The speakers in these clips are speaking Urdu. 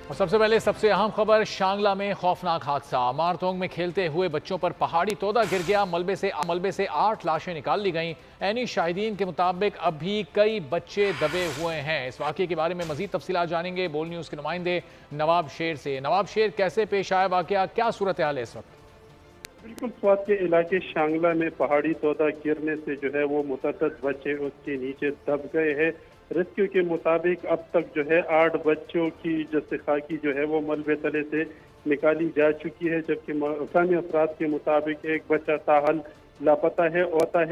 اور سب سے پہلے سب سے اہم خبر، شانگلہ میں خوفناک حادثہ، مارتونگ میں کھیلتے ہوئے بچوں پر پہاڑی تودا گر گیا، ملبے سے 8 لاشیں نکال لی گئیں۔ عینی شاہدین کے مطابق اب بھی کئی بچے دبے ہوئے ہیں۔ اس واقعے کے بارے میں مزید تفصیلات جانیں گے بول نیوز کے نمائندے نواب شیر سے۔ نواب شیر، کیسے پیش آیا واقعہ، کیا صورتحال ہے اس وقت؟ بالکل سوات کے علاقے شانگلہ میں پہاڑی تودا گرنے سے وہ متعدد بچے اس کے نیچے دب گئے ہیں۔ ریسکیو کے مطابق اب تک 8 بچوں کی جثہ خاکی وہ ملبے تلے سے نکالی جا چکی ہے، جبکہ مقامی افراد کے مطابق ایک بچہ تاحال لاپتہ ہے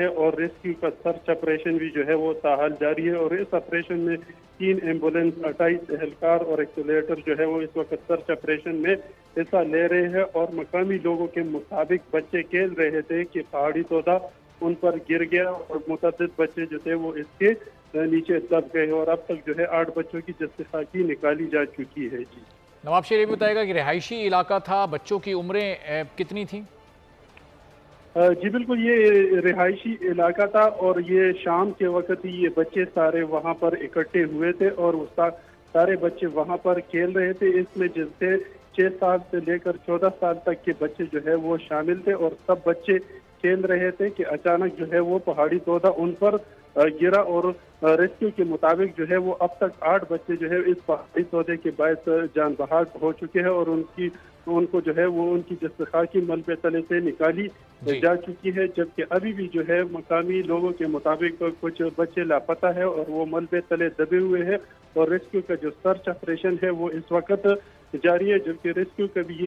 اور ریسکیو کا سرچ آپریشن بھی وہ تاحال جاری ہے۔ اور اس آپریشن میں 3 ایمبولینس، 28 اہلکار اور ایکسیلیٹر وہ اس وقت سرچ آپریشن میں حصہ لے رہے ہیں۔ اور مقامی لوگوں کے مطابق بچے کھیل رہے تھے کہ پہاڑی تودا ان پر گر گیا اور متعدد بچے وہ اس کے نیچے دب گئے، اور اب تک 8 بچوں کی جثہ خاکی نکالی جا چکی ہے۔ جی نواب شیر، یہ بھی بتائے گا کہ رہائشی علاقہ تھا، بچوں کی عمریں کتنی تھیں؟ جی بالکل، یہ رہائشی علاقہ تھا اور یہ شام کے وقت ہی یہ بچے سارے وہاں پر اکٹھے ہوئے تھے اور سارے بچے وہاں پر کھیل رہے تھے۔ اس میں جن سے 6 سال سے لے کر 14 سال تک کے بچے وہ شامل تھے، اور سب بچے کھیل رہے تھے کہ اچانک وہ پہاڑی تودا ان پر گرا۔ اور ریسکیو کے مطابق وہ اب تک 8 بچے اس پہاڑی تودے کے باعث جان بحق ہو چکے ہیں، اور ان کو وہ ان کی جثہ خاکی ملبے تلے سے نکالی جا چکی ہے، جبکہ ابھی بھی مقامی لوگوں کے مطابق کچھ بچے لاپتہ ہے اور وہ ملبے تلے دبے ہوئے ہیں، اور ریسکیو کا سرچ آپریشن ہے وہ اس وقت جاری ہے، جبکہ ریسکیو کا بھی